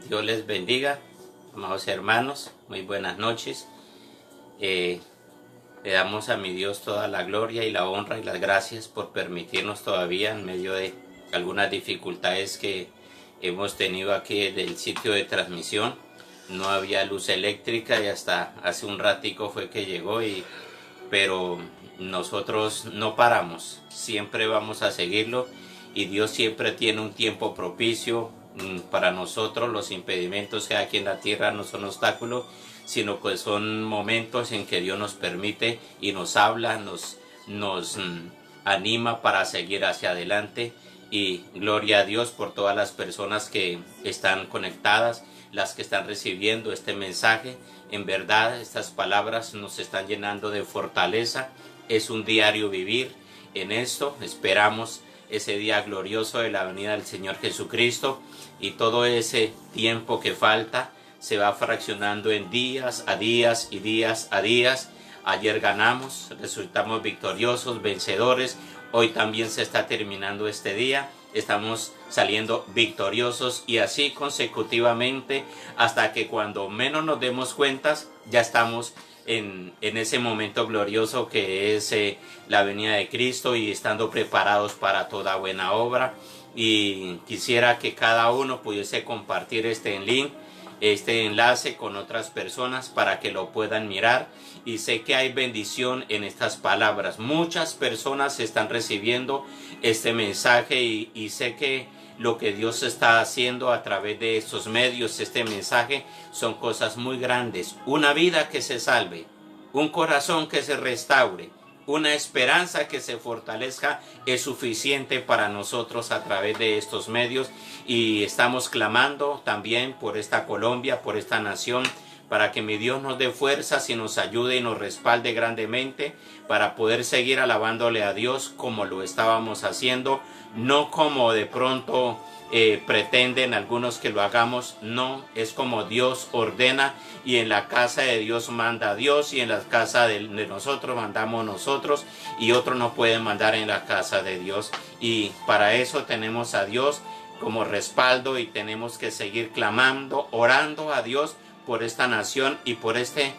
Dios les bendiga, amados hermanos, muy buenas noches. Le damos a mi Dios toda la gloria y la honra y las gracias por permitirnos todavía en medio de algunas dificultades que hemos tenido aquí del sitio de transmisión. No había luz eléctrica y hasta hace un ratico fue que llegó, pero nosotros no paramos, siempre vamos a seguirlo y Dios siempre tiene un tiempo propicio para nosotros. Los impedimentos que hay aquí en la tierra no son obstáculos, sino que son momentos en que Dios nos permite y nos habla, nos anima para seguir hacia adelante. Y gloria a Dios por todas las personas que están conectadas, las que están recibiendo este mensaje. En verdad, estas palabras nos están llenando de fortaleza. Es un diario vivir en esto. Esperamos ese día glorioso de la venida del Señor Jesucristo, y todo ese tiempo que falta se va fraccionando en días a días y días a días. Ayer ganamos, resultamos victoriosos, vencedores. Hoy también se está terminando este día. Estamos saliendo victoriosos y así consecutivamente hasta que cuando menos nos demos cuentas ya estamos en ese momento glorioso que es la venida de Cristo, y estando preparados para toda buena obra. Y quisiera que cada uno pudiese compartir este link, este enlace con otras personas para que lo puedan mirar. Y sé que hay bendición en estas palabras. Muchas personas están recibiendo este mensaje y sé que lo que Dios está haciendo a través de estos medios, este mensaje, son cosas muy grandes. Una vida que se salve, un corazón que se restaure, una esperanza que se fortalezca es suficiente para nosotros a través de estos medios. Y estamos clamando también por esta Colombia, por esta nación, para que mi Dios nos dé fuerzas y nos ayude y nos respalde grandemente para poder seguir alabándole a Dios como lo estábamos haciendo, no como de pronto pretenden algunos que lo hagamos. No, es como Dios ordena, y en la casa de Dios manda Dios, y en la casa de nosotros mandamos nosotros, y otros no pueden mandar en la casa de Dios. Y para eso tenemos a Dios como respaldo, y tenemos que seguir clamando, orando a Dios por esta nación y por este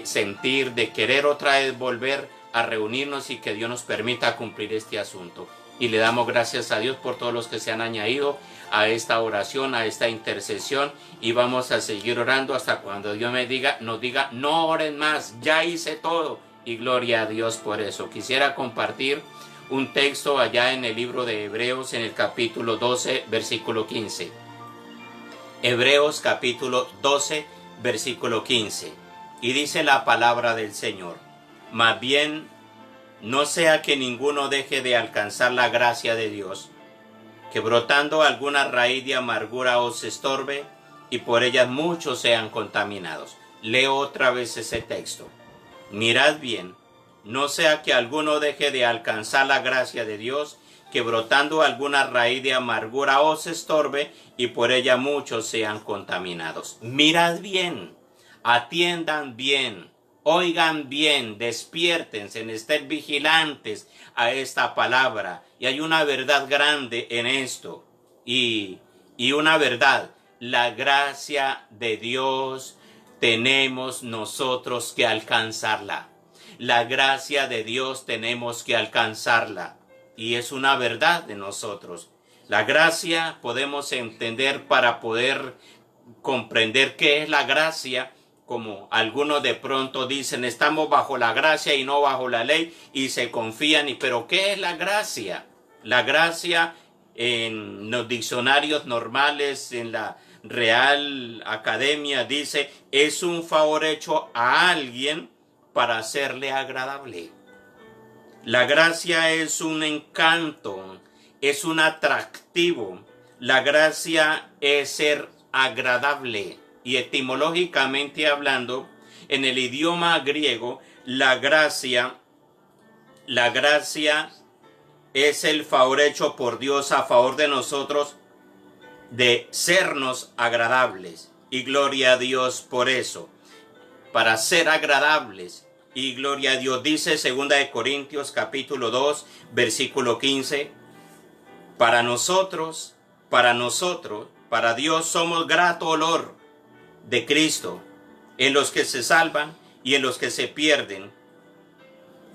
sentir de querer otra vez volver a reunirnos, y que Dios nos permita cumplir este asunto. Y le damos gracias a Dios por todos los que se han añadido a esta oración, a esta intercesión, y vamos a seguir orando hasta cuando Dios nos diga no oren más, ya hice todo, y gloria a Dios por eso. Quisiera compartir un texto allá en el libro de Hebreos, en el capítulo 12, versículo 15. Hebreos capítulo 12, versículo 15. Y dice la palabra del Señor: más bien, no sea que ninguno deje de alcanzar la gracia de Dios, que brotando alguna raíz de amargura os estorbe, y por ellas muchos sean contaminados. Leo otra vez ese texto. Mirad bien, no sea que alguno deje de alcanzar la gracia de Dios, que brotando alguna raíz de amargura os estorbe, y por ella muchos sean contaminados. Mirad bien, atiendan bien, oigan bien, despiértense, estén vigilantes a esta palabra. Y hay una verdad grande en esto. Y una verdad: la gracia de Dios tenemos nosotros que alcanzarla. La gracia de Dios tenemos que alcanzarla. Y es una verdad de nosotros. La gracia podemos entender para poder comprender qué es la gracia. Como algunos de pronto dicen, estamos bajo la gracia y no bajo la ley, y se confían. ¿Pero qué es la gracia? La gracia, en los diccionarios normales, en la Real Academia, dice, es un favor hecho a alguien para hacerle agradable. La gracia es un encanto, es un atractivo. La gracia es ser agradable. Y etimológicamente hablando, en el idioma griego, la gracia es el favor hecho por Dios a favor de nosotros de sernos agradables. Y gloria a Dios por eso, para ser agradables. Y gloria a Dios, dice 2 Corintios capítulo 2, versículo 15, para nosotros Para Dios somos grato olor de Cristo en los que se salvan y en los que se pierden.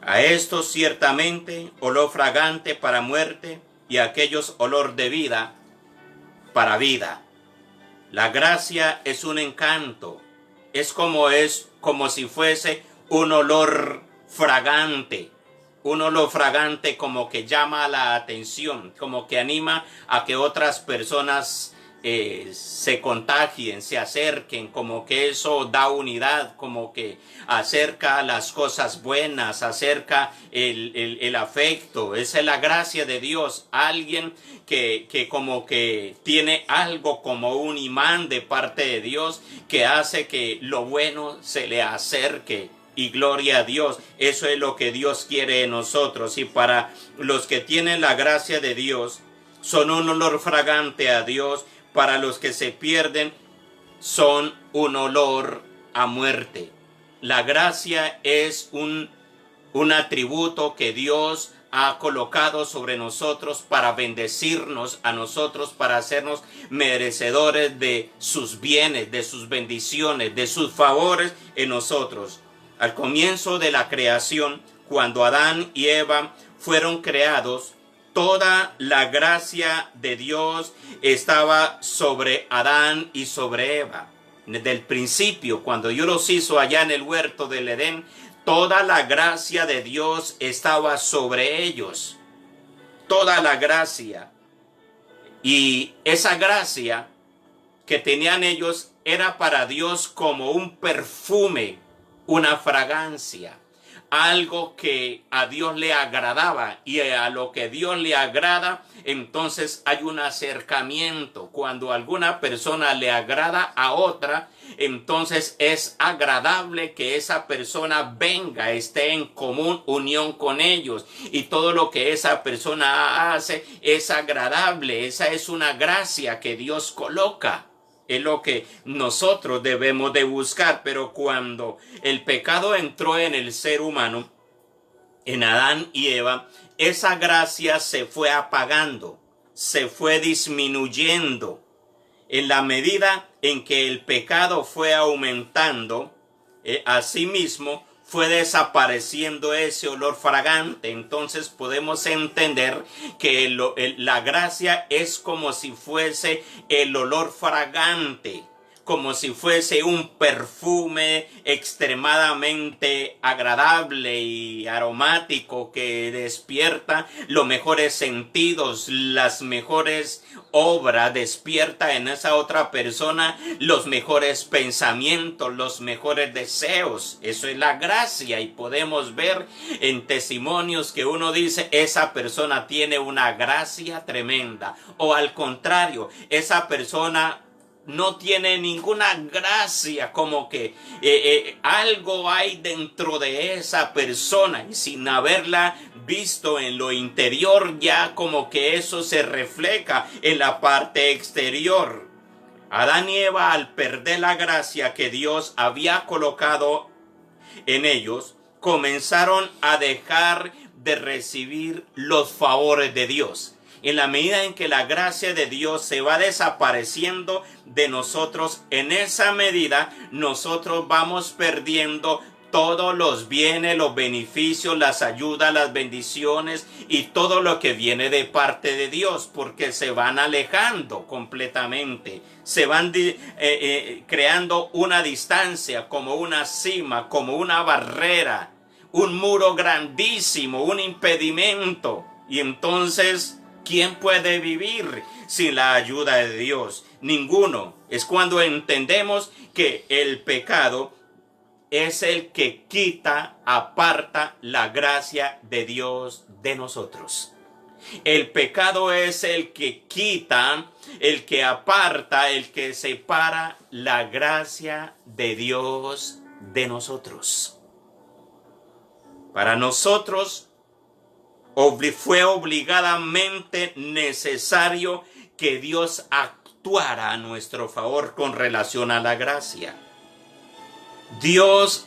A estos ciertamente olor fragante para muerte y a aquellos olor de vida para vida. La gracia es un encanto, es como si fuese un olor fragante como que llama la atención, como que anima a que otras personas se contagien, se acerquen, como que eso da unidad, como que acerca las cosas buenas, acerca el afecto. Esa es la gracia de Dios, alguien que como que tiene algo como un imán de parte de Dios que hace que lo bueno se le acerque. Y gloria a Dios, eso es lo que Dios quiere de nosotros. Y para los que tienen la gracia de Dios, son un olor fragante a Dios. Para los que se pierden, son un olor a muerte. La gracia es un atributo que Dios ha colocado sobre nosotros para bendecirnos a nosotros, para hacernos merecedores de sus bienes, de sus bendiciones, de sus favores en nosotros. Al comienzo de la creación, cuando Adán y Eva fueron creados, toda la gracia de Dios estaba sobre Adán y sobre Eva. Desde el principio, cuando Dios los hizo allá en el huerto del Edén, toda la gracia de Dios estaba sobre ellos. Toda la gracia. Y esa gracia que tenían ellos era para Dios como un perfume, una fragancia, algo que a Dios le agradaba, y a lo que Dios le agrada, entonces hay un acercamiento. Cuando alguna persona le agrada a otra, entonces es agradable que esa persona venga, esté en común unión con ellos, y todo lo que esa persona hace es agradable. Esa es una gracia que Dios coloca. Es lo que nosotros debemos de buscar. Pero cuando el pecado entró en el ser humano, en Adán y Eva, esa gracia se fue apagando, se fue disminuyendo. En la medida en que el pecado fue aumentando, asimismo fue desapareciendo ese olor fragante. Entonces podemos entender que la gracia es como si fuese el olor fragante, como si fuese un perfume extremadamente agradable y aromático que despierta los mejores sentidos, las mejores obras, despierta en esa otra persona los mejores pensamientos, los mejores deseos. Eso es la gracia, y podemos ver en testimonios que uno dice, esa persona tiene una gracia tremenda, o al contrario, esa persona no tiene ninguna gracia, como que algo hay dentro de esa persona, y sin haberla visto en lo interior, ya como que eso se refleja en la parte exterior. Adán y Eva, al perder la gracia que Dios había colocado en ellos, comenzaron a dejar de recibir los favores de Dios. En la medida en que la gracia de Dios se va desapareciendo de nosotros, en esa medida nosotros vamos perdiendo todos los bienes, los beneficios, las ayudas, las bendiciones y todo lo que viene de parte de Dios, porque se van alejando completamente, se van creando una distancia, como una cima, como una barrera, un muro grandísimo, un impedimento. Y entonces, ¿quién puede vivir sin la ayuda de Dios? Ninguno. Es cuando entendemos que el pecado es el que quita, aparta la gracia de Dios de nosotros. El pecado es el que quita, el que aparta, el que separa la gracia de Dios de nosotros. Para nosotros fue obligadamente necesario que Dios actuara a nuestro favor con relación a la gracia. Dios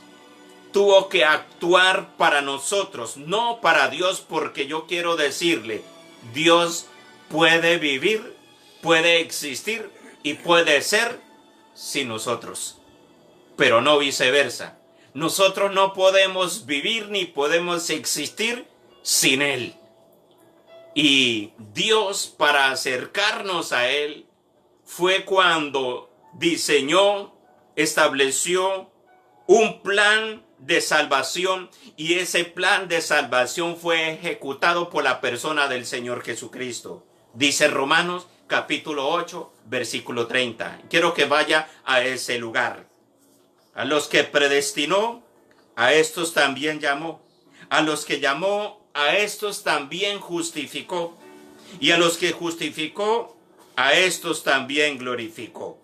tuvo que actuar para nosotros, no para Dios, porque yo quiero decirle, Dios puede vivir, puede existir, y puede ser sin nosotros, pero no viceversa. Nosotros no podemos vivir ni podemos existir sin Él. Y Dios, para acercarnos a Él, fue cuando diseñó, estableció un plan de salvación, y ese plan de salvación fue ejecutado por la persona del Señor Jesucristo. Dice Romanos capítulo 8, versículo 30. Quiero que vaya a ese lugar. A los que predestinó, a estos también llamó. A los que llamó, a estos también justificó. Y a los que justificó, a estos también glorificó.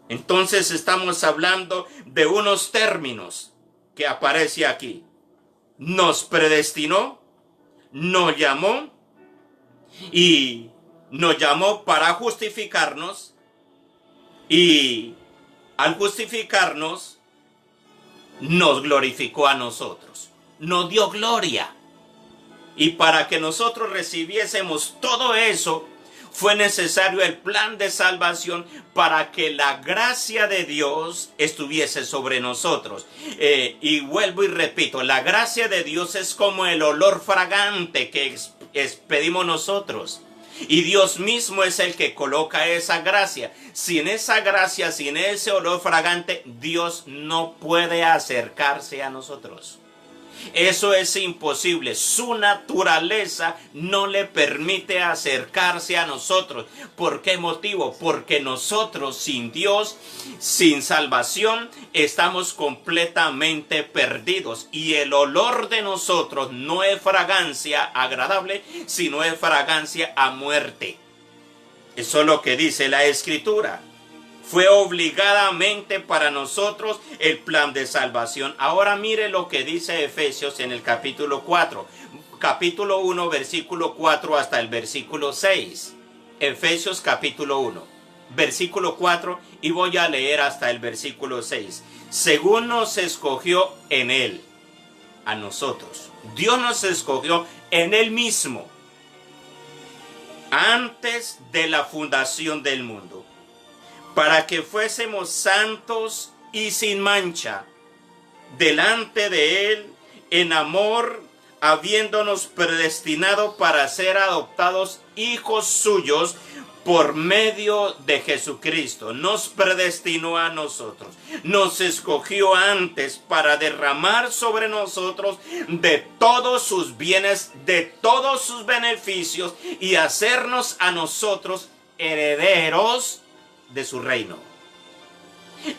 Entonces estamos hablando de unos términos que aparece aquí. Nos predestinó, nos llamó, y nos llamó para justificarnos, y al justificarnos nos glorificó a nosotros, nos dio gloria. Y para que nosotros recibiésemos todo eso, fue necesario el plan de salvación para que la gracia de Dios estuviese sobre nosotros. Y vuelvo y repito, la gracia de Dios es como el olor fragante que pedimos nosotros. Y Dios mismo es el que coloca esa gracia. Sin esa gracia, sin ese olor fragante, Dios no puede acercarse a nosotros. Eso es imposible. Su naturaleza no le permite acercarse a nosotros. ¿Por qué motivo? Porque nosotros sin Dios, sin salvación, estamos completamente perdidos. Y el olor de nosotros no es fragancia agradable, sino es fragancia a muerte. Eso es lo que dice la Escritura. Fue obligadamente para nosotros el plan de salvación. Ahora mire lo que dice Efesios en el capítulo 4. Capítulo 1, versículo 4 hasta el versículo 6. Efesios capítulo 1, versículo 4, y voy a leer hasta el versículo 6. Según nos escogió en Él, a nosotros. Dios nos escogió en Él mismo, antes de la fundación del mundo, para que fuésemos santos y sin mancha delante de Él en amor, habiéndonos predestinado para ser adoptados hijos suyos por medio de Jesucristo. Nos predestinó a nosotros, nos escogió antes para derramar sobre nosotros de todos sus bienes, de todos sus beneficios, y hacernos a nosotros herederos de su reino.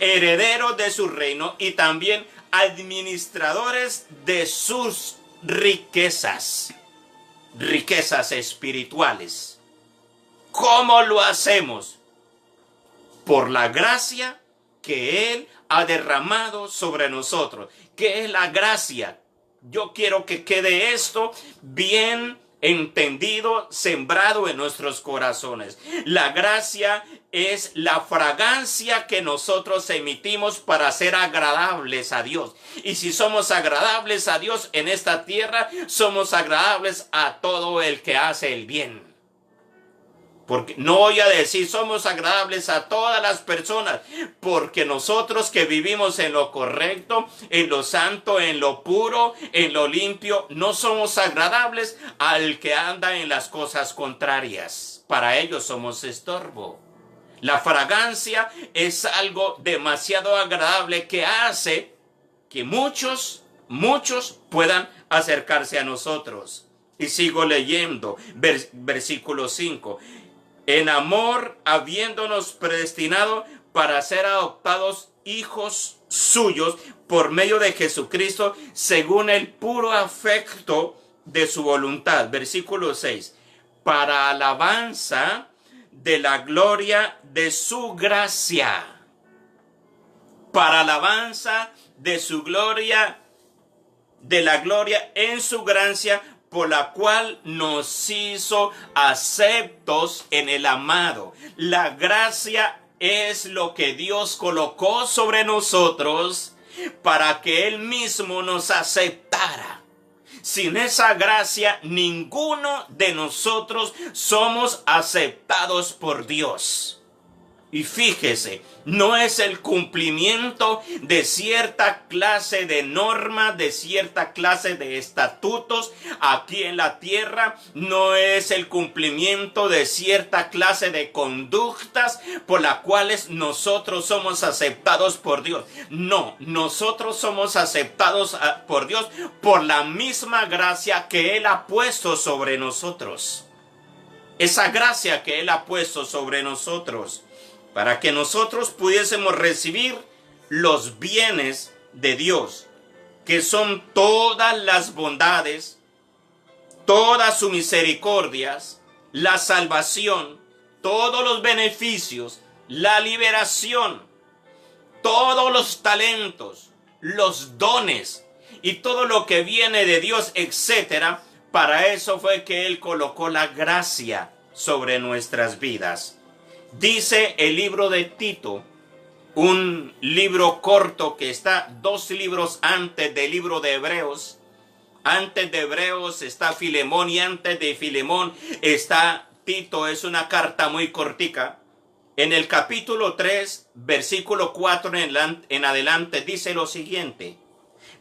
Herederos de su reino, y también administradores de sus riquezas, riquezas espirituales. ¿Cómo lo hacemos? Por la gracia que Él ha derramado sobre nosotros. ¿Qué es la gracia? Yo quiero que quede esto bien entendido, sembrado en nuestros corazones. La gracia es la fragancia que nosotros emitimos para ser agradables a Dios. Y si somos agradables a Dios en esta tierra, somos agradables a todo el que hace el bien. Porque no voy a decir somos agradables a todas las personas, porque nosotros que vivimos en lo correcto, en lo santo, en lo puro, en lo limpio, no somos agradables al que anda en las cosas contrarias. Para ellos somos estorbo. La fragancia es algo demasiado agradable que hace que muchos puedan acercarse a nosotros. Y sigo leyendo, versículo 5. En amor, habiéndonos predestinado para ser adoptados hijos suyos por medio de Jesucristo, según el puro afecto de su voluntad. Versículo 6. Para alabanza de la gloria de su gracia. Para alabanza de su gloria, de la gloria en su gracia, por la cual nos hizo aceptos en el amado. La gracia es lo que Dios colocó sobre nosotros para que Él mismo nos aceptara. Sin esa gracia, ninguno de nosotros somos aceptados por Dios. Y fíjese, no es el cumplimiento de cierta clase de normas, de cierta clase de estatutos aquí en la tierra, no es el cumplimiento de cierta clase de conductas por las cuales nosotros somos aceptados por Dios. No, nosotros somos aceptados por Dios por la misma gracia que Él ha puesto sobre nosotros. Esa gracia que Él ha puesto sobre nosotros, para que nosotros pudiésemos recibir los bienes de Dios, que son todas las bondades, todas sus misericordias, la salvación, todos los beneficios, la liberación, todos los talentos, los dones y todo lo que viene de Dios, etcétera. Para eso fue que Él colocó la gracia sobre nuestras vidas. Dice el libro de Tito, un libro corto que está 2 libros antes del libro de Hebreos. Antes de Hebreos está Filemón y antes de Filemón está Tito. Es una carta muy cortica. En el capítulo 3, versículo 4 en adelante dice lo siguiente: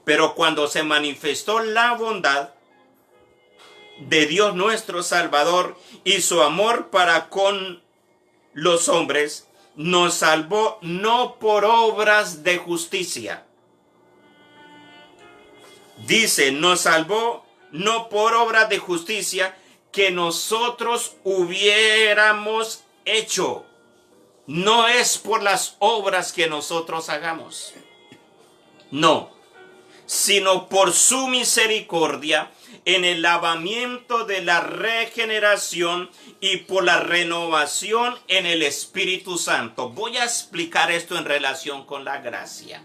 pero cuando se manifestó la bondad de Dios nuestro Salvador y su amor para con los hombres, nos salvó no por obras de justicia. Dice, nos salvó no por obras de justicia que nosotros hubiéramos hecho. No es por las obras que nosotros hagamos. No, sino por su misericordia en el lavamiento de la regeneración y por la renovación en el Espíritu Santo. Voy a explicar esto en relación con la gracia.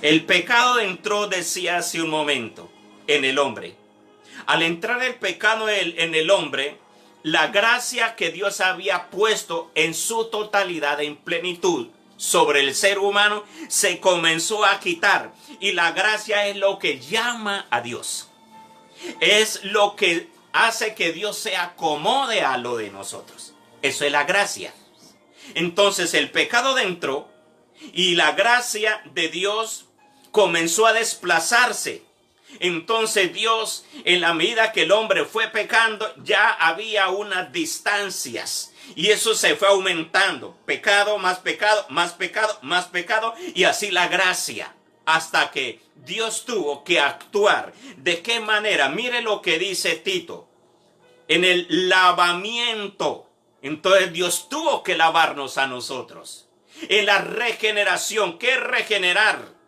El pecado entró, decía hace un momento, en el hombre. Al entrar el pecado en el hombre, la gracia que Dios había puesto en su totalidad, en plenitud, sobre el ser humano, se comenzó a quitar. Y la gracia es lo que llama a Dios. Es lo que hace que Dios se acomode a lo de nosotros. Eso es la gracia. Entonces el pecado entró y la gracia de Dios comenzó a desplazarse. Entonces Dios, en la medida que el hombre fue pecando, ya había unas distancias. Y eso se fue aumentando. Pecado, más pecado, más pecado, más pecado. Y así la gracia. Hasta que Dios tuvo que actuar. ¿De qué manera? Mire lo que dice Tito. En el lavamiento. Entonces Dios tuvo que lavarnos a nosotros. En la regeneración. ¿Qué es regenerar?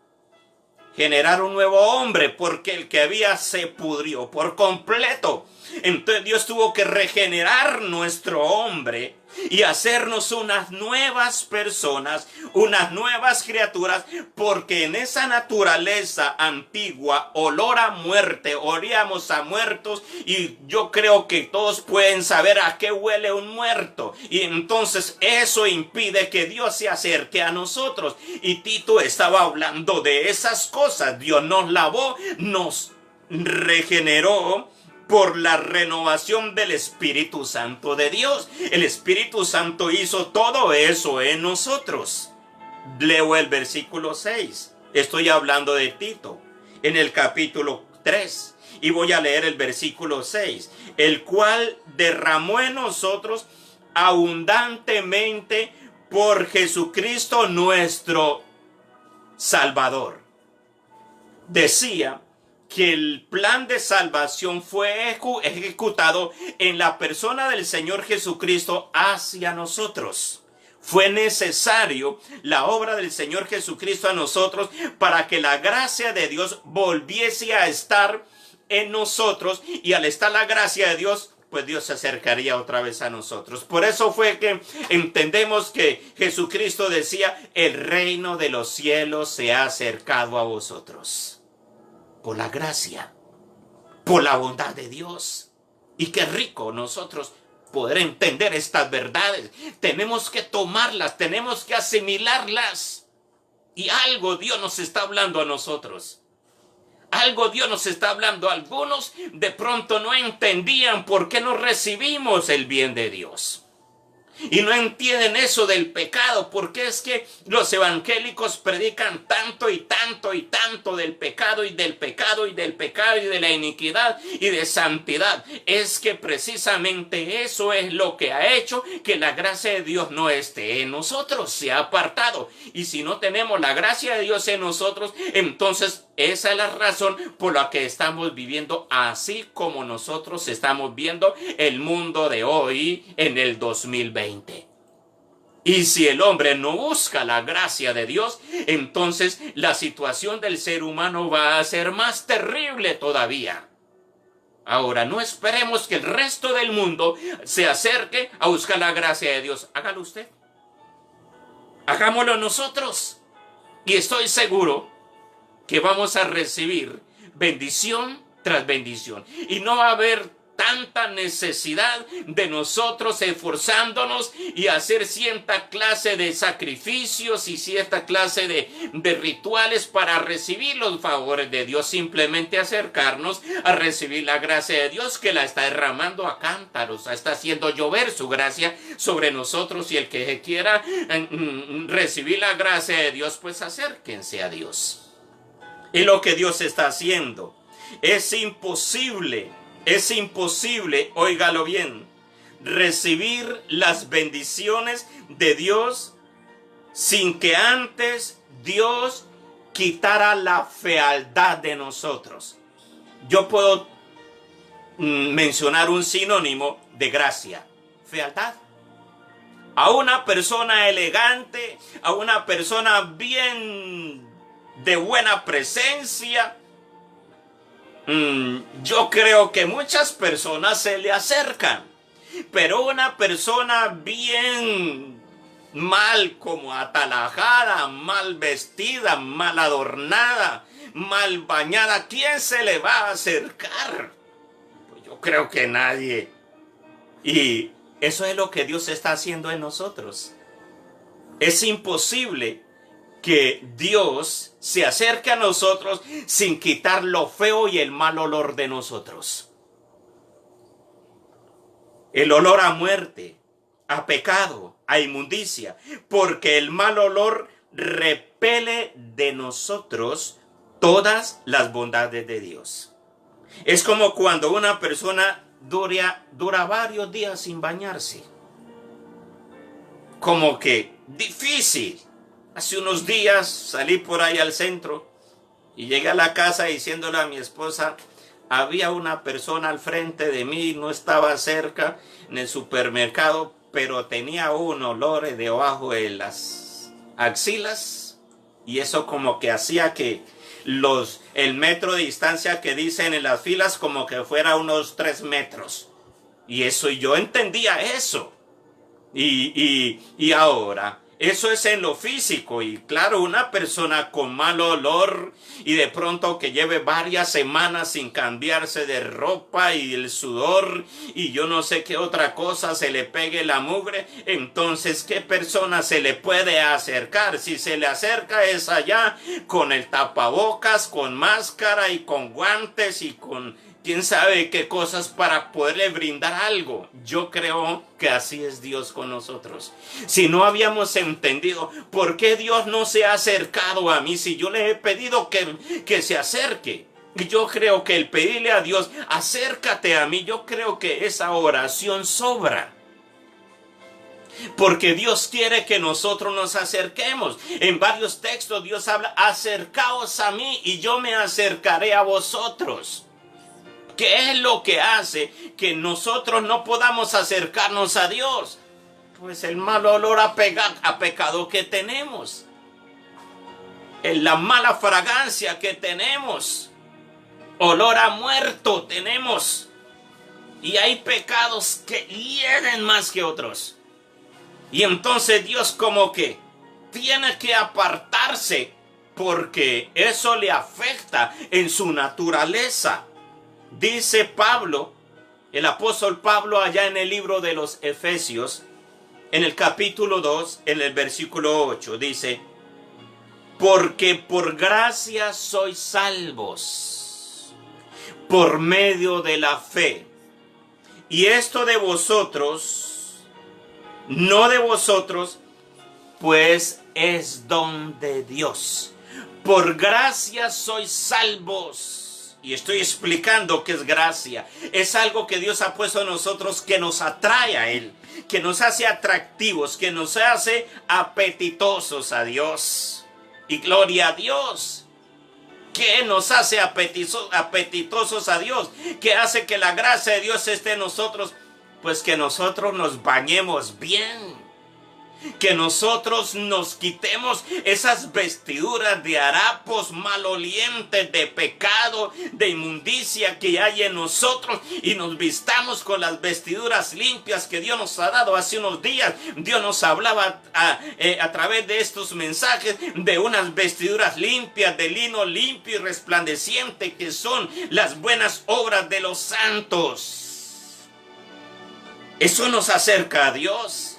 Generar un nuevo hombre, porque el que había se pudrió por completo. Entonces Dios tuvo que regenerar nuestro hombre y hacernos unas nuevas personas, unas nuevas criaturas, porque en esa naturaleza antigua, olor a muerte, olíamos a muertos, y yo creo que todos pueden saber a qué huele un muerto, y entonces eso impide que Dios se acerque a nosotros. Y Tito estaba hablando de esas cosas. Dios nos lavó, nos regeneró por la renovación del Espíritu Santo de Dios. El Espíritu Santo hizo todo eso en nosotros. Leo el versículo 6. Estoy hablando de Tito. En el capítulo 3. Y voy a leer el versículo 6. El cual derramó en nosotros abundantemente por Jesucristo nuestro Salvador. Decía que el plan de salvación fue ejecutado en la persona del Señor Jesucristo hacia nosotros. Fue necesario la obra del Señor Jesucristo a nosotros para que la gracia de Dios volviese a estar en nosotros, y al estar la gracia de Dios, pues Dios se acercaría otra vez a nosotros. Por eso fue que entendemos que Jesucristo decía: el reino de los cielos se ha acercado a vosotros. Por la gracia, por la bondad de Dios. Y qué rico nosotros poder entender estas verdades. Tenemos que tomarlas, tenemos que asimilarlas. Y algo Dios nos está hablando a nosotros. Algo Dios nos está hablando. Algunos de pronto no entendían por qué no recibimos el bien de Dios. Y no entienden eso del pecado, porque es que los evangélicos predican tanto y tanto y tanto del pecado y del pecado y del pecado y de la iniquidad y de santidad. Es que precisamente eso es lo que ha hecho que la gracia de Dios no esté en nosotros, se ha apartado. Y si no tenemos la gracia de Dios en nosotros, entonces esa es la razón por la que estamos viviendo así como nosotros estamos viendo el mundo de hoy en el 2020. Y si el hombre no busca la gracia de Dios, entonces la situación del ser humano va a ser más terrible todavía. Ahora, no esperemos que el resto del mundo se acerque a buscar la gracia de Dios. Hágalo usted. Hagámoslo nosotros. Y estoy seguro que vamos a recibir bendición tras bendición. Y no va a haber tanta necesidad de nosotros esforzándonos y hacer cierta clase de sacrificios y cierta clase de rituales para recibir los favores de Dios. Simplemente acercarnos a recibir la gracia de Dios, que la está derramando a cántaros, está haciendo llover su gracia sobre nosotros. Y el que quiera recibir la gracia de Dios, pues acérquense a Dios. Y lo que Dios está haciendo es imposible, óigalo bien, recibir las bendiciones de Dios sin que antes Dios quitara la fealdad de nosotros. Yo puedo mencionar un sinónimo de gracia: fealdad. A una persona elegante, a una persona bien de buena presencia, yo creo que muchas personas se le acercan, pero una persona bien mal como atalajada, mal vestida, mal adornada, mal bañada, ¿quién se le va a acercar? Pues yo creo que nadie. Y eso es lo que Dios está haciendo en nosotros. Es imposible que Dios se acerque a nosotros sin quitar lo feo y el mal olor de nosotros. El olor a muerte, a pecado, a inmundicia, porque el mal olor repele de nosotros todas las bondades de Dios. Es como cuando una persona dura varios días sin bañarse. Como que difícil. Hace unos días salí por ahí al centro y llegué a la casa diciéndole a mi esposa: había una persona al frente de mí, no estaba cerca en el supermercado, pero tenía un olor debajo de las axilas, y eso como que hacía que el metro de distancia que dicen en las filas como que fuera unos 3 metros. Y eso, y yo entendía eso. Y ahora, eso es en lo físico. Y claro, una persona con mal olor y de pronto que lleve varias semanas sin cambiarse de ropa y el sudor y yo no sé qué otra cosa, se le pegue la mugre, entonces ¿qué persona se le puede acercar? Si se le acerca es allá con el tapabocas, con máscara y con guantes y con quién sabe qué cosas para poderle brindar algo. Yo creo que así es Dios con nosotros. Si no habíamos entendido por qué Dios no se ha acercado a mí, si yo le he pedido que se acerque. Yo creo que el pedirle a Dios, acércate a mí, yo creo que esa oración sobra. Porque Dios quiere que nosotros nos acerquemos. En varios textos Dios habla: acercaos a mí y yo me acercaré a vosotros. ¿Qué es lo que hace que nosotros no podamos acercarnos a Dios? Pues el mal olor a pecado que tenemos. La mala fragancia que tenemos. Olor a muerto tenemos. Y hay pecados que hieren más que otros. Y entonces Dios como que tiene que apartarse porque eso le afecta en su naturaleza. Dice Pablo, el apóstol Pablo, allá en el libro de los Efesios, en el capítulo 2, en el versículo 8, dice: porque por gracia sois salvos, por medio de la fe. Y esto de vosotros no de vosotros, pues es don de Dios. Por gracia sois salvos. Y estoy explicando qué es gracia. Es algo que Dios ha puesto en nosotros que nos atrae a Él, que nos hace atractivos, que nos hace apetitosos a Dios. Y gloria a Dios. ¿Qué nos hace apetitosos a Dios? ¿Qué hace que la gracia de Dios esté en nosotros? Pues que nosotros nos bañemos bien. Que nosotros nos quitemos esas vestiduras de harapos malolientes, de pecado, de inmundicia que hay en nosotros, y nos vistamos con las vestiduras limpias que Dios nos ha dado. Hace unos días Dios nos hablaba a través de estos mensajes de unas vestiduras limpias, de lino limpio y resplandeciente, que son las buenas obras de los santos. Eso nos acerca a Dios.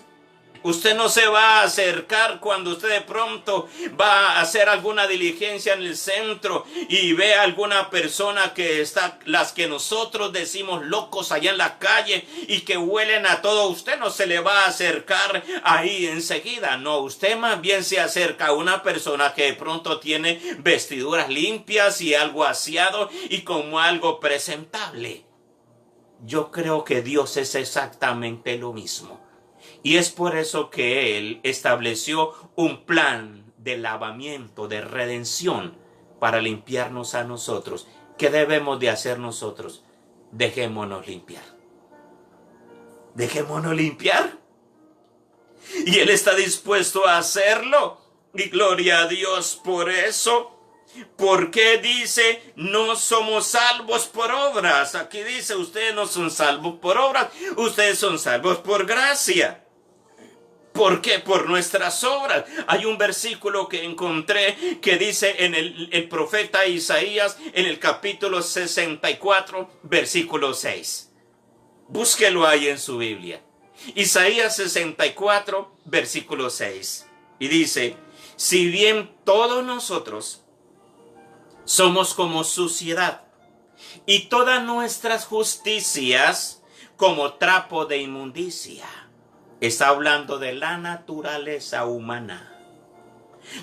Usted no se va a acercar cuando usted de pronto va a hacer alguna diligencia en el centro y ve a alguna persona que está, las que nosotros decimos locos allá en la calle y que huelen a todo. Usted no se le va a acercar ahí enseguida. No, usted más bien se acerca a una persona que de pronto tiene vestiduras limpias y algo aseado y como algo presentable. Yo creo que Dios es exactamente lo mismo. Y es por eso que Él estableció un plan de lavamiento, de redención, para limpiarnos a nosotros. ¿Qué debemos de hacer nosotros? Dejémonos limpiar. Dejémonos limpiar. Y Él está dispuesto a hacerlo. Y gloria a Dios por eso. Porque dice, no somos salvos por obras. Aquí dice, ustedes no son salvos por obras. Ustedes son salvos por gracia. ¿Por qué? Por nuestras obras. Hay un versículo que encontré que dice en el profeta Isaías, en el capítulo 64, versículo 6. Búsquelo ahí en su Biblia. Isaías 64, versículo 6. Y dice, si bien todos nosotros somos como suciedad, y todas nuestras justicias como trapo de inmundicia. Está hablando de la naturaleza humana,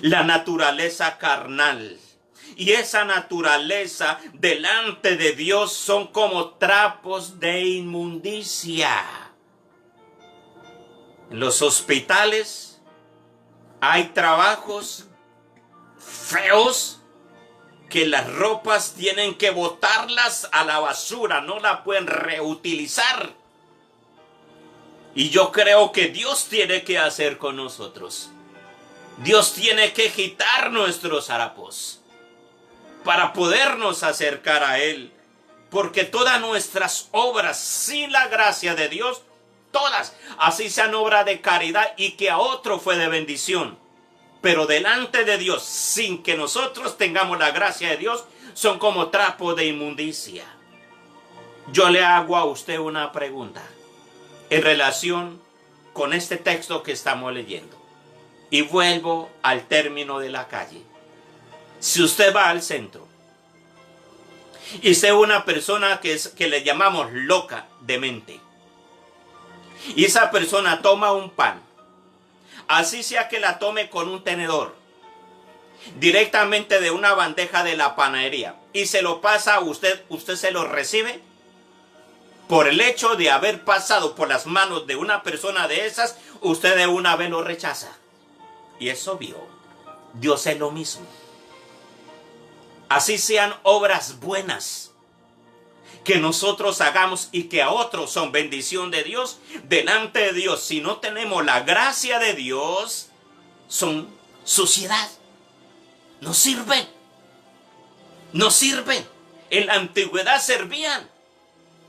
la naturaleza carnal. Y esa naturaleza delante de Dios son como trapos de inmundicia. En los hospitales hay trabajos feos que las ropas tienen que botarlas a la basura, no la pueden reutilizar. Y yo creo que Dios tiene que hacer con nosotros. Dios tiene que quitar nuestros harapos para podernos acercar a Él. Porque todas nuestras obras sin la gracia de Dios, todas, así sean obra de caridad y que a otro fue de bendición, pero delante de Dios, sin que nosotros tengamos la gracia de Dios, son como trapo de inmundicia. Yo le hago a usted una pregunta en relación con este texto que estamos leyendo. Y vuelvo al término de la calle. Si usted va al centro y sea una persona que le llamamos loca de mente, y esa persona toma un pan, así sea que la tome con un tenedor, directamente de una bandeja de la panadería, y se lo pasa a usted, ¿usted se lo recibe? Por el hecho de haber pasado por las manos de una persona de esas, usted de una vez lo rechaza. Y es obvio, Dios es lo mismo. Así sean obras buenas que nosotros hagamos y que a otros son bendición de Dios, delante de Dios, si no tenemos la gracia de Dios, son suciedad. No sirven. No sirven. En la antigüedad servían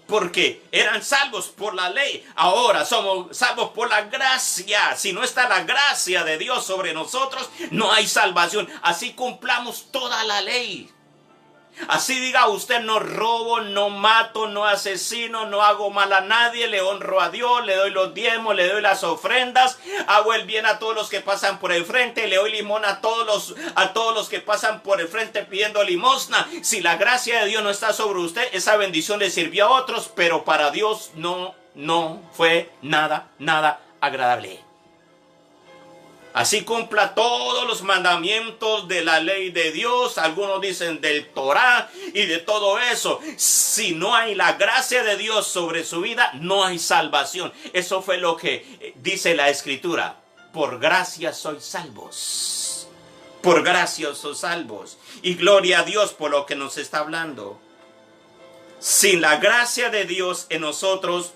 porque eran salvos por la ley. Ahora somos salvos por la gracia. Si no está la gracia de Dios sobre nosotros, no hay salvación. Así cumplamos toda la ley. Así diga usted, no robo, no mato, no asesino, no hago mal a nadie, le honro a Dios, le doy los diezmos, le doy las ofrendas, hago el bien a todos los que pasan por el frente, le doy limón a todos los que pasan por el frente pidiendo limosna. Si la gracia de Dios no está sobre usted, esa bendición le sirvió a otros, pero para Dios no fue nada agradable. Así cumpla todos los mandamientos de la ley de Dios, algunos dicen del Torá y de todo eso. Si no hay la gracia de Dios sobre su vida, no hay salvación. Eso fue lo que dice la Escritura. Por gracia sois salvos. Por gracia sois salvos. Y gloria a Dios por lo que nos está hablando. Sin la gracia de Dios en nosotros,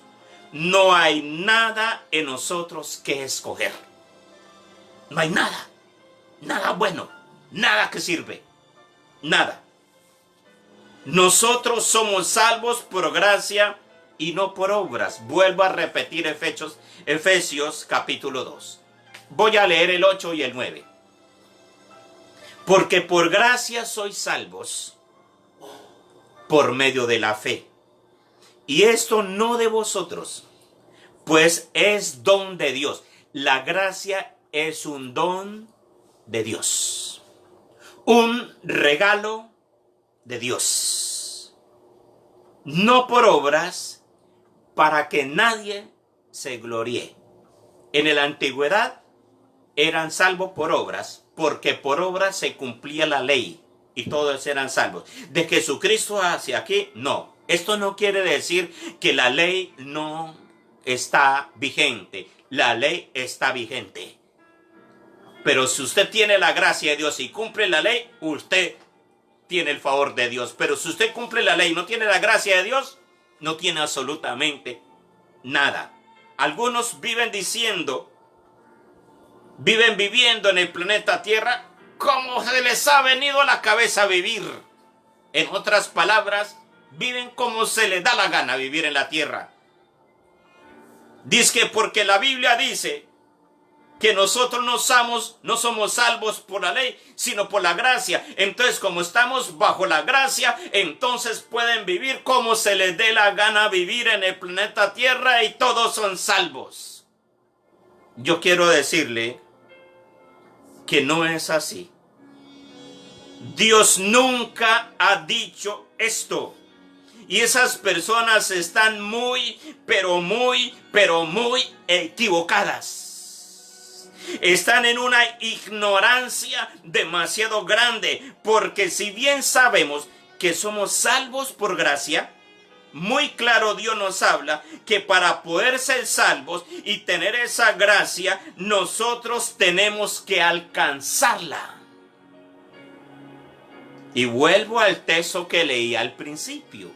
no hay nada en nosotros que escoger. No hay nada, nada bueno, nada que sirve, nada. Nosotros somos salvos por gracia y no por obras. Vuelvo a repetir Efesios capítulo 2. Voy a leer el 8 y el 9. Porque por gracia sois salvos por medio de la fe. Y esto no de vosotros, pues es don de Dios. La gracia es un don de Dios, un regalo de Dios, no por obras, para que nadie se gloríe. En la antigüedad eran salvos por obras, porque por obras se cumplía la ley y todos eran salvos. De Jesucristo hacia aquí, no. Esto no quiere decir que la ley no está vigente. La ley está vigente. Pero si usted tiene la gracia de Dios y cumple la ley, usted tiene el favor de Dios. Pero si usted cumple la ley y no tiene la gracia de Dios, no tiene absolutamente nada. Algunos viven viviendo en el planeta Tierra como se les ha venido a la cabeza a vivir. En otras palabras, viven como se les da la gana vivir en la tierra. Dice que porque la Biblia dice que nosotros no somos salvos por la ley, sino por la gracia. Entonces, como estamos bajo la gracia, entonces pueden vivir como se les dé la gana vivir en el planeta Tierra y todos son salvos. Yo quiero decirle que no es así. Dios nunca ha dicho esto. Y esas personas están muy equivocadas. Están en una ignorancia demasiado grande, porque si bien sabemos que somos salvos por gracia, muy claro Dios nos habla que para poder ser salvos y tener esa gracia, nosotros tenemos que alcanzarla. Y vuelvo al texto que leí al principio,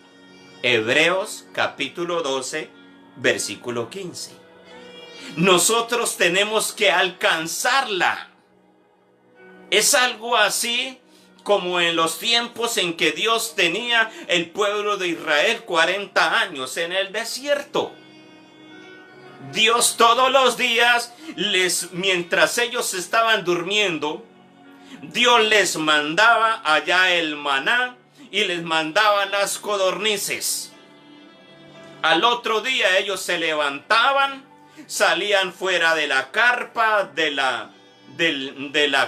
Hebreos capítulo 12, versículo 15. Nosotros tenemos que alcanzarla. Es algo así como en los tiempos en que Dios tenía el pueblo de Israel 40 años en el desierto. Dios todos los días, mientras ellos estaban durmiendo, Dios les mandaba allá el maná y les mandaba las codornices. Al otro día ellos se levantaban, salían fuera de la carpa, de la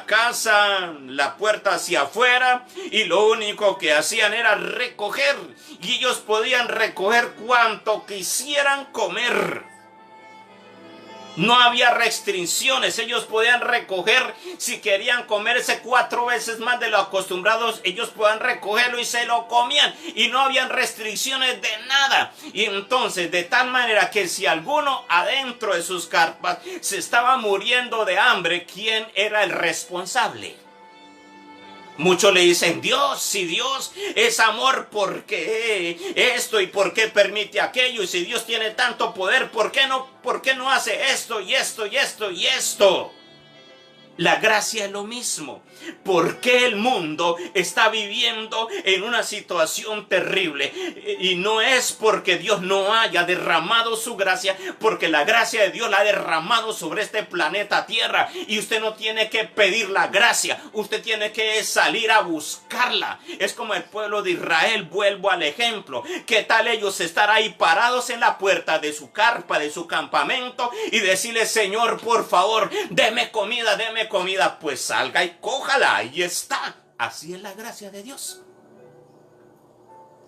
casa, la puerta hacia afuera, y lo único que hacían era recoger, y ellos podían recoger cuanto quisieran comer. No había restricciones, ellos podían recoger, si querían comerse 4 veces más de lo acostumbrados, ellos podían recogerlo y se lo comían, y no habían restricciones de nada. Y entonces, de tal manera que si alguno adentro de sus carpas se estaba muriendo de hambre, ¿quién era el responsable? Muchos le dicen, Dios, si Dios es amor, ¿por qué esto y por qué permite aquello? Y si Dios tiene tanto poder, ¿por qué no hace esto y esto y esto y esto? La gracia es lo mismo. ¿Por qué el mundo está viviendo en una situación terrible? Y no es porque Dios no haya derramado su gracia, porque la gracia de Dios la ha derramado sobre este planeta Tierra. Y usted no tiene que pedir la gracia, usted tiene que salir a buscarla. Es como el pueblo de Israel, vuelvo al ejemplo. ¿Qué tal ellos estar ahí parados en la puerta de su carpa, de su campamento, y decirle, Señor, por favor, deme comida, deme comida? Pues salga y cójala, ahí está. Así es la gracia de Dios.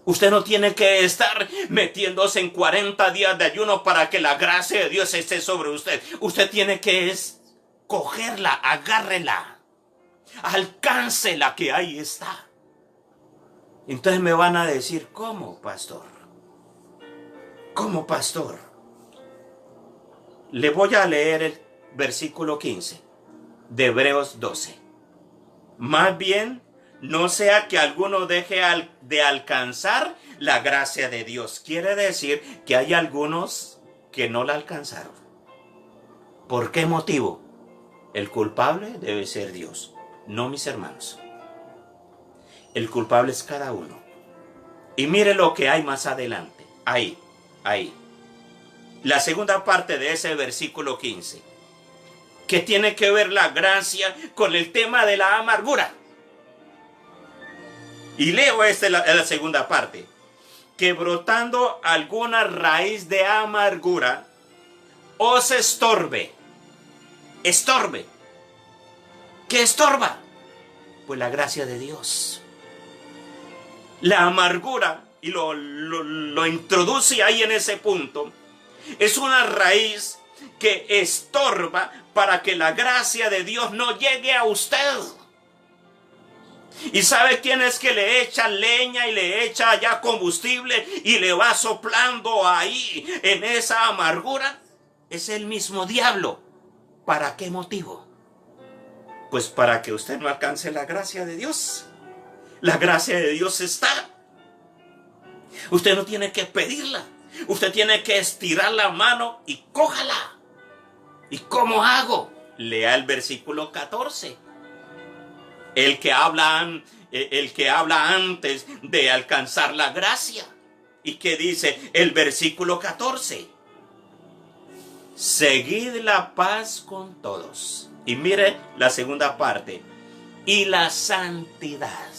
Usted no tiene que estar metiéndose en 40 días de ayuno para que la gracia de Dios esté sobre usted. Usted tiene que cogerla, agárrela, alcáncela, que ahí está. Entonces me van a decir, ¿cómo, pastor? ¿Cómo, pastor? Le voy a leer el versículo 15 de Hebreos 12. Más bien, no sea que alguno deje de alcanzar la gracia de Dios. Quiere decir que hay algunos que no la alcanzaron. ¿Por qué motivo? El culpable debe ser Dios, no mis hermanos. El culpable es cada uno. Y mire lo que hay más adelante. Ahí. La segunda parte de ese versículo 15. Que tiene que ver la gracia con el tema de la amargura. Y leo la segunda parte. Que brotando alguna raíz de amargura os estorbe. Estorbe. ¿Qué estorba? Pues la gracia de Dios. La amargura, y lo introduce ahí en ese punto, es una raíz que estorba para que la gracia de Dios no llegue a usted. ¿Y sabe quién es que le echa leña y le echa allá combustible y le va soplando ahí en esa amargura? Es el mismo diablo. ¿Para qué motivo? Pues para que usted no alcance la gracia de Dios. La gracia de Dios está. Usted no tiene que pedirla. Usted tiene que estirar la mano y cójala. ¿Y cómo hago? Lea el versículo 14. El que habla antes de alcanzar la gracia. ¿Y qué dice el versículo 14? Seguid la paz con todos. Y mire la segunda parte. Y la santidad,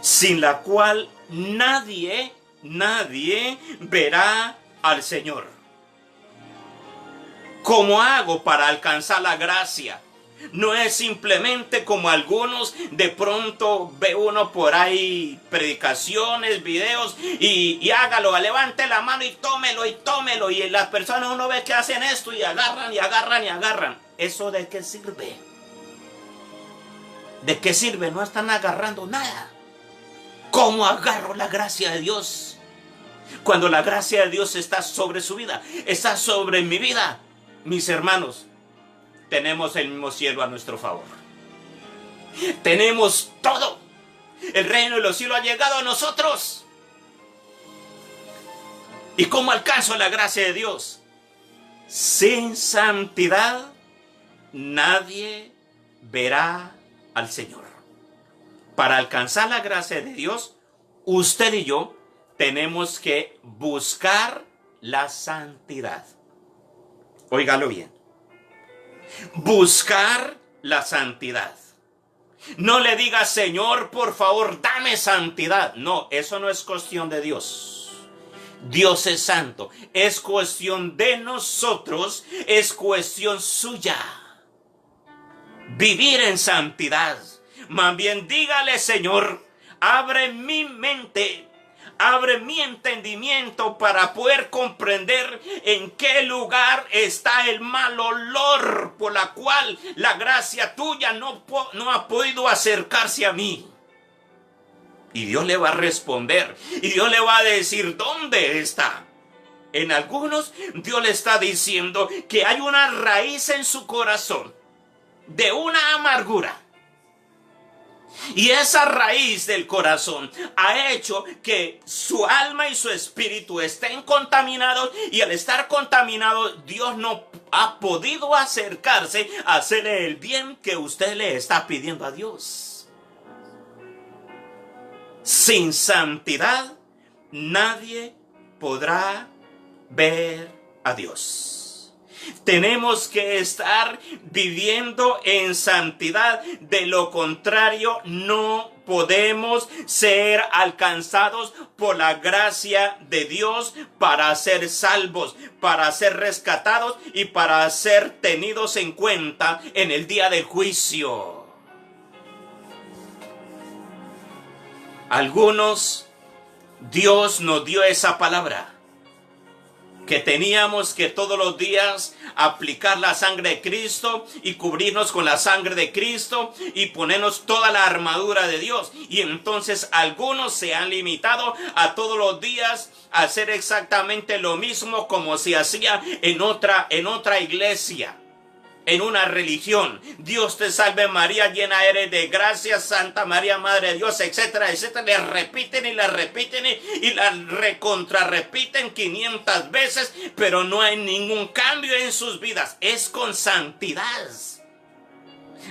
sin la cual nadie verá al Señor. ¿Cómo hago para alcanzar la gracia? No es simplemente como algunos, de pronto ve uno por ahí predicaciones, videos y hágalo, levante la mano y tómelo. Y las personas uno ve que hacen esto y agarran. ¿Eso de qué sirve? ¿De qué sirve? No están agarrando nada. ¿Cómo agarro la gracia de Dios? Cuando la gracia de Dios está sobre su vida, está sobre mi vida, mis hermanos, tenemos el mismo cielo a nuestro favor. Tenemos todo. El reino de los cielos ha llegado a nosotros. ¿Y cómo alcanzo la gracia de Dios? Sin santidad, nadie verá al Señor. Para alcanzar la gracia de Dios, usted y yo tenemos que buscar la santidad. Óigalo bien. Buscar la santidad. No le diga, Señor, por favor, dame santidad. No, eso no es cuestión de Dios. Dios es santo. Es cuestión de nosotros. Es cuestión suya. Vivir en santidad. Más bien dígale, Señor, abre mi mente, abre mi entendimiento para poder comprender en qué lugar está el mal olor por la cual la gracia tuya no ha podido acercarse a mí. Y Dios le va a responder, y Dios le va a decir dónde está. En algunos, Dios le está diciendo que hay una raíz en su corazón de una amargura. Y esa raíz del corazón ha hecho que su alma y su espíritu estén contaminados, y al estar contaminados, Dios no ha podido acercarse a hacerle el bien que usted le está pidiendo a Dios. Sin santidad, nadie podrá ver a Dios. Tenemos que estar viviendo en santidad. De lo contrario, no podemos ser alcanzados por la gracia de Dios para ser salvos, para ser rescatados y para ser tenidos en cuenta en el día del juicio. Algunos, Dios nos dio esa palabra, que teníamos que todos los días aplicar la sangre de Cristo y cubrirnos con la sangre de Cristo y ponernos toda la armadura de Dios. Y entonces algunos se han limitado a todos los días a hacer exactamente lo mismo como se hacía en otra iglesia, en una religión. Dios te salve María, llena eres de gracia, Santa María, Madre de Dios, etcétera, etcétera. Le repiten y la repiten y la recontrarrepiten 500 veces, pero no hay ningún cambio en sus vidas. Es con santidad.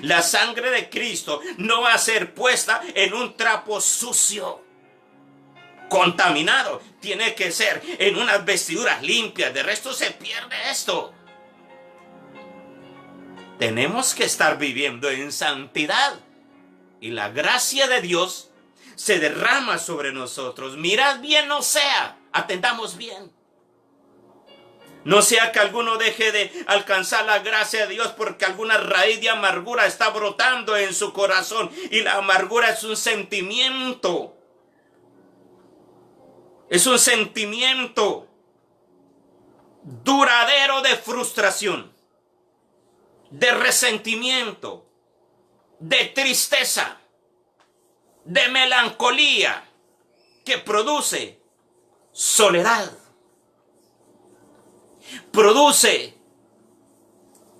La sangre de Cristo no va a ser puesta en un trapo sucio, contaminado. Tiene que ser en unas vestiduras limpias. De resto se pierde esto. Tenemos que estar viviendo en santidad y la gracia de Dios se derrama sobre nosotros. Mirad bien no sea, atendamos bien. No sea que alguno deje de alcanzar la gracia de Dios porque alguna raíz de amargura está brotando en su corazón. Y la amargura es un sentimiento. Es un sentimiento duradero de frustración, de resentimiento, de tristeza, de melancolía, que produce soledad, produce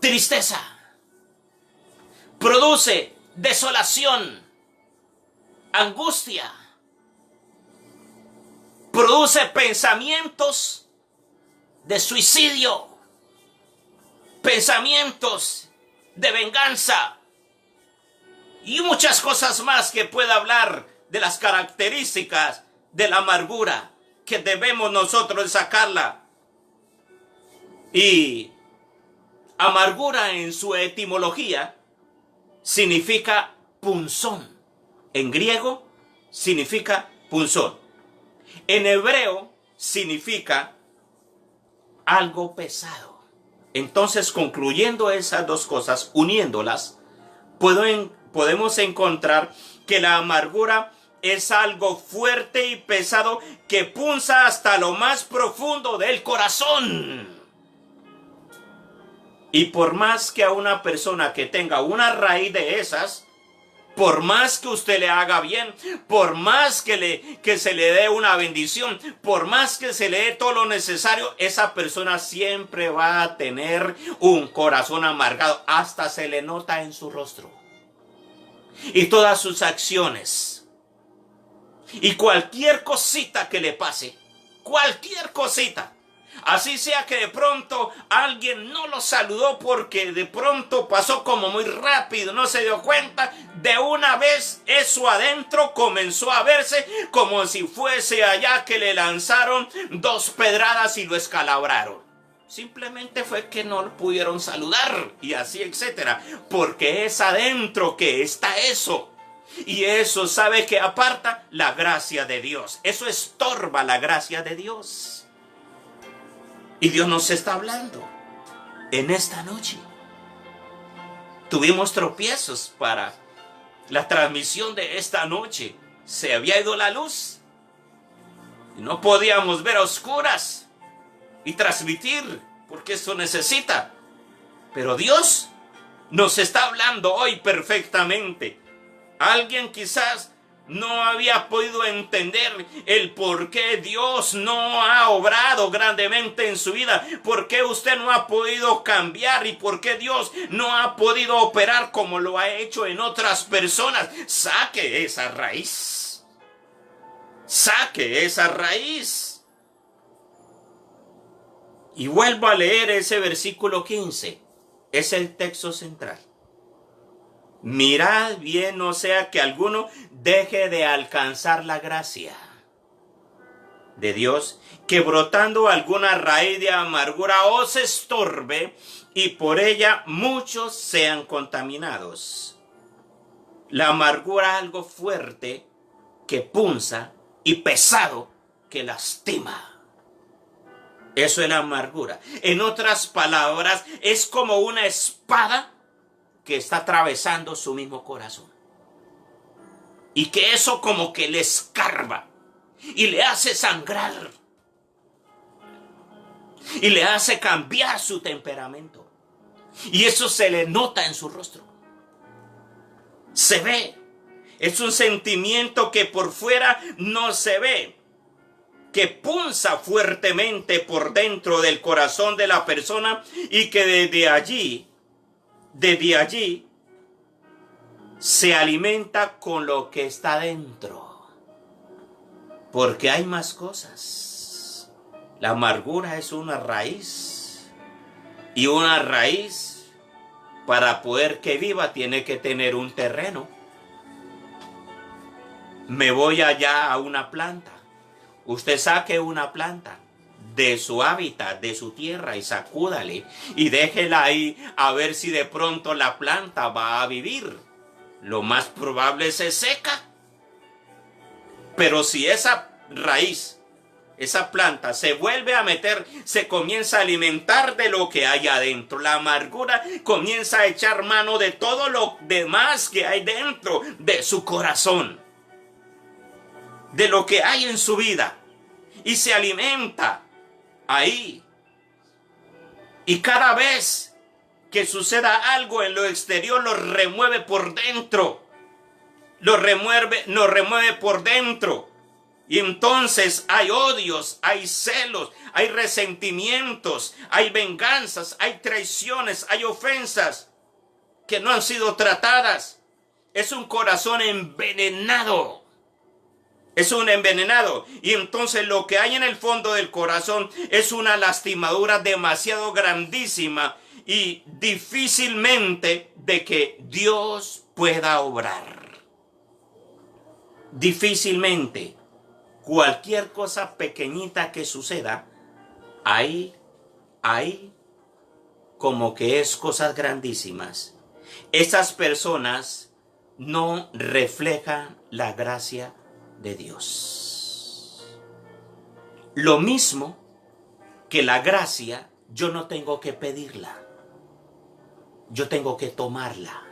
tristeza, produce desolación, angustia, produce pensamientos de suicidio, pensamientos de venganza y muchas cosas más que pueda hablar de las características de la amargura, que debemos nosotros sacarla. Y amargura en su etimología significa punzón. En griego significa punzón. En hebreo significa algo pesado. Entonces, concluyendo esas dos cosas, uniéndolas, podemos encontrar que la amargura es algo fuerte y pesado que punza hasta lo más profundo del corazón. Y por más que a una persona que tenga una raíz de esas, por más que usted le haga bien, por más que se le dé una bendición, por más que se le dé todo lo necesario, esa persona siempre va a tener un corazón amargado. Hasta se le nota en su rostro. Y todas sus acciones. Y cualquier cosita que le pase, cualquier cosita. Así sea que de pronto alguien no lo saludó porque de pronto pasó como muy rápido, no se dio cuenta, de una vez eso adentro comenzó a verse como si fuese allá que le lanzaron 2 pedradas y lo escalabraron. Simplemente fue que no lo pudieron saludar y así etcétera, porque es adentro que está eso. Y eso sabe que aparta la gracia de Dios, eso estorba la gracia de Dios. Y Dios nos está hablando en esta noche. Tuvimos tropiezos para la transmisión de esta noche. Se había ido la luz. Y no podíamos ver a oscuras y transmitir, porque esto necesita. Pero Dios nos está hablando hoy perfectamente. Alguien quizás no había podido entender el por qué Dios no ha obrado grandemente en su vida, por qué usted no ha podido cambiar y por qué Dios no ha podido operar como lo ha hecho en otras personas. Saque esa raíz. Saque esa raíz. Y vuelvo a leer ese versículo 15. Es el texto central. Mirad bien, no sea que alguno deje de alcanzar la gracia de Dios, que brotando alguna raíz de amargura os estorbe y por ella muchos sean contaminados. La amargura es algo fuerte que punza y pesado que lastima. Eso es la amargura. En otras palabras, es como una espada que está atravesando su mismo corazón. y que eso como que le escarba y le hace sangrar y le hace cambiar su temperamento. Y eso se le nota en su rostro. Se ve. Es un sentimiento que por fuera no se ve, que punza fuertemente por dentro del corazón de la persona y que desde allí se alimenta con lo que está dentro. Porque hay más cosas. La amargura es una raíz. Y una raíz, para poder que viva, tiene que tener un terreno. Me voy allá a una planta. Usted saque una planta de su hábitat, de su tierra, y sacúdale y déjela ahí a ver si de pronto la planta va a vivir. Lo más probable se seca. Pero si esa raíz, esa planta se vuelve a meter, se comienza a alimentar de lo que hay adentro. La amargura comienza a echar mano de todo lo demás que hay dentro de su corazón, de lo que hay en su vida, y se alimenta ahí. Y cada vez que suceda algo en lo exterior, lo remueve por dentro. Lo remueve por dentro. Y entonces hay odios, hay celos, hay resentimientos, hay venganzas, hay traiciones, hay ofensas que no han sido tratadas. Es un corazón envenenado. Es un envenenado. Y entonces lo que hay en el fondo del corazón es una lastimadura demasiado grandísima y difícilmente de que Dios pueda obrar. Difícilmente. Cualquier cosa pequeñita que suceda, ahí, como que es cosas grandísimas. Esas personas no reflejan la gracia de Dios. Lo mismo que la gracia, yo no tengo que pedirla. Yo tengo que tomarla.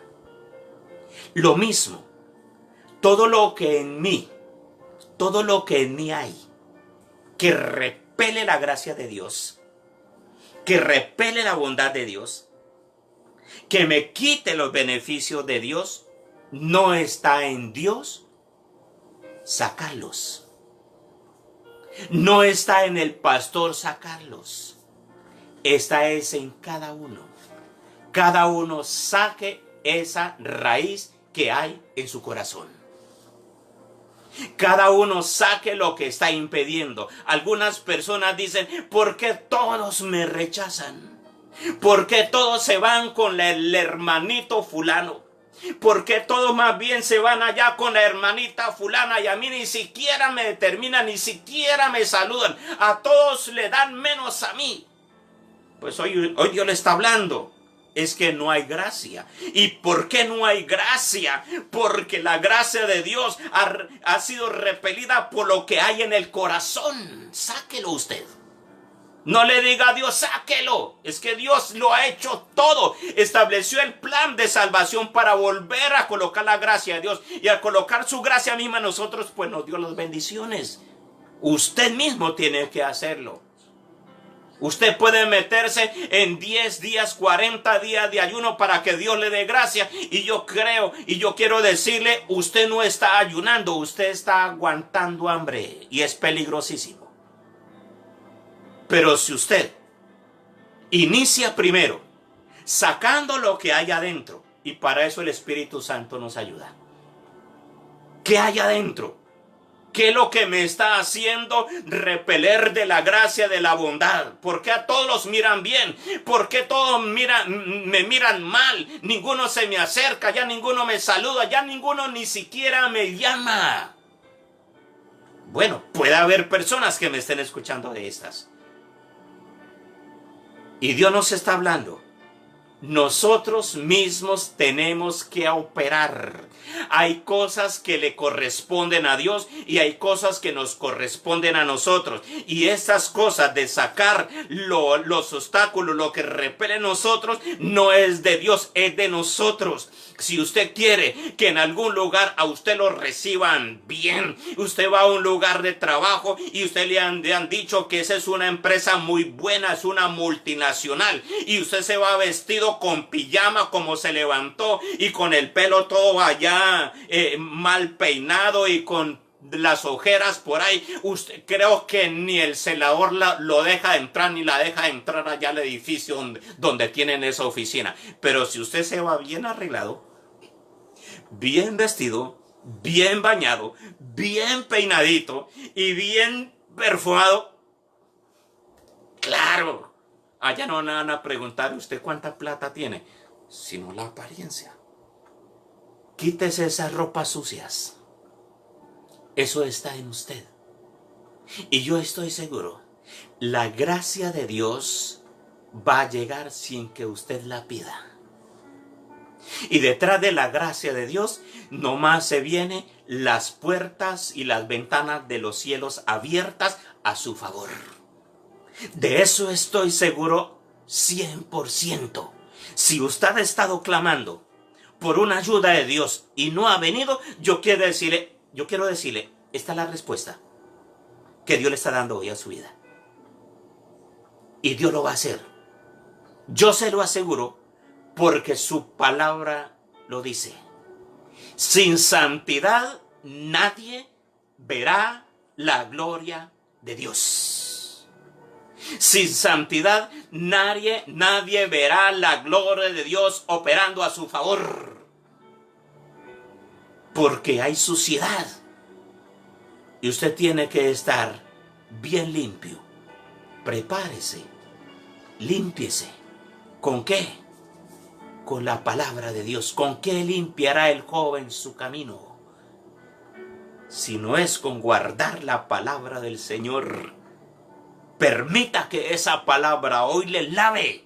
Lo mismo, todo lo que en mí hay, que repele la gracia de Dios, que repele la bondad de Dios, que me quite los beneficios de Dios, no está en Dios sacarlos. No está en el pastor sacarlos. Esta es en cada uno. Cada uno saque esa raíz que hay en su corazón. Cada uno saque lo que está impidiendo. Algunas personas dicen, ¿por qué todos me rechazan? ¿Por qué todos se van con el hermanito fulano? ¿Por qué todos más bien se van allá con la hermanita fulana y a mí ni siquiera me determinan, ni siquiera me saludan? A todos le dan menos a mí. Pues hoy Dios le está hablando. Es que no hay gracia. ¿Y por qué no hay gracia? Porque la gracia de Dios ha sido repelida por lo que hay en el corazón. Sáquelo usted. No le diga a Dios, sáquelo. Es que Dios lo ha hecho todo. Estableció el plan de salvación para volver a colocar la gracia de Dios. Y al colocar su gracia misma en nosotros, pues nos dio las bendiciones. Usted mismo tiene que hacerlo. Usted puede meterse en 10 días, 40 días de ayuno para que Dios le dé gracia. Y yo creo y yo quiero decirle, usted no está ayunando, usted está aguantando hambre. Y es peligrosísimo. Pero si usted inicia primero sacando lo que hay adentro, y para eso el Espíritu Santo nos ayuda. ¿Qué hay adentro? ¿Qué es lo que me está haciendo repeler de la gracia, de la bondad? ¿Por qué a todos los miran bien? ¿Por qué todos me miran mal? Ninguno se me acerca, ya ninguno me saluda, ya ninguno ni siquiera me llama. Bueno, puede haber personas que me estén escuchando de estas. Y Dios nos está hablando. nosotros mismos tenemos que operar. Hay cosas que le corresponden a Dios y hay cosas que nos corresponden a nosotros. Y esas cosas de sacar los obstáculos, lo que repele a nosotros, no es de Dios, es de nosotros. Si usted quiere que en algún lugar a usted lo reciban bien, usted va a un lugar de trabajo y usted le han dicho que esa es una empresa muy buena, es una multinacional, y usted se va vestido con pijama como se levantó y con el pelo todo allá mal peinado y con las ojeras por ahí, usted creo que ni el celador lo deja entrar ni la deja entrar allá al edificio donde tienen esa oficina. Pero si usted se va bien arreglado, bien vestido, bien bañado, bien peinadito y bien perfumado, claro, allá no van a preguntar usted cuánta plata tiene, sino la apariencia. Quítese esas ropas sucias. Eso está en usted. Y yo estoy seguro, la gracia de Dios va a llegar sin que usted la pida. Y detrás de la gracia de Dios, nomás se vienen las puertas y las ventanas de los cielos abiertas a su favor. De eso estoy seguro 100%. Si usted ha estado clamando por una ayuda de Dios y no ha venido, yo quiero decirle, esta es la respuesta que Dios le está dando hoy a su vida. Y Dios lo va a hacer. Yo se lo aseguro porque su palabra lo dice. Sin santidad nadie verá la gloria de Dios. Sin santidad nadie verá la gloria de Dios operando a su favor. Porque hay suciedad. Y usted tiene que estar bien limpio. Prepárese. Límpiese. ¿Con qué? Con la palabra de Dios. ¿Con qué limpiará el joven su camino? Si no es con guardar la palabra del Señor. Permita que esa palabra hoy le lave.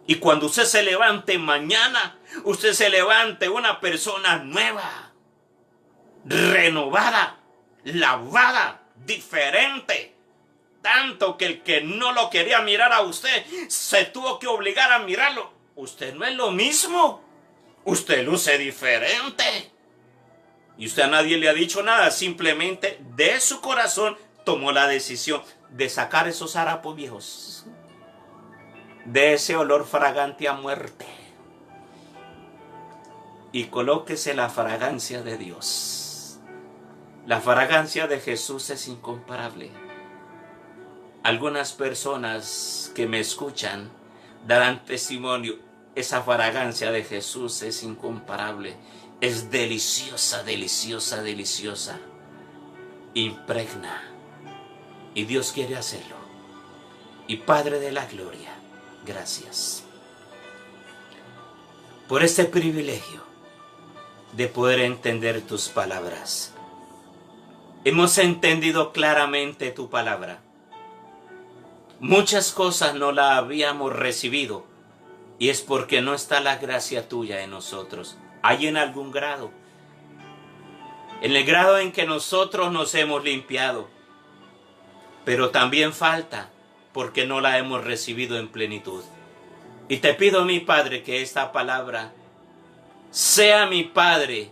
Y cuando usted se levante mañana, usted se levante una persona nueva, renovada, lavada, diferente. Tanto que el que no lo quería mirar a usted, se tuvo que obligar a mirarlo. Usted no es lo mismo. Usted luce diferente. Y usted a nadie le ha dicho nada. Simplemente de su corazón tomó la decisión de sacar esos harapos viejos. De ese olor fragante a muerte. Y colóquese la fragancia de Dios. La fragancia de Jesús es incomparable. Algunas personas que me escuchan darán testimonio. Esa fragancia de Jesús es incomparable. Es deliciosa, deliciosa, deliciosa. Impregna. Y Dios quiere hacerlo. Y Padre de la gloria, gracias por este privilegio de poder entender tus palabras. Hemos entendido claramente tu palabra. Muchas cosas no la habíamos recibido y es porque no está la gracia tuya en nosotros. Hay en algún grado. En el grado en que nosotros nos hemos limpiado. Pero también falta porque no la hemos recibido en plenitud. Y te pido, mi Padre, que esta palabra sea, mi Padre,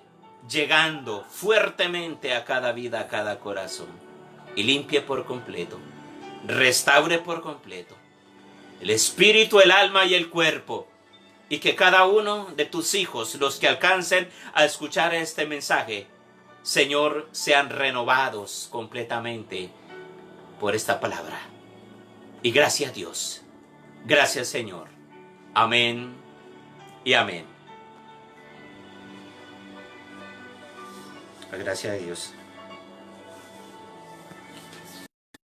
llegando fuertemente a cada vida, a cada corazón. Y limpie por completo. Restaure por completo el espíritu, el alma y el cuerpo, y que cada uno de tus hijos, los que alcancen a escuchar este mensaje, Señor, sean renovados completamente por esta palabra. Y gracias a Dios, gracias Señor, amén y amén. Gracias a Dios.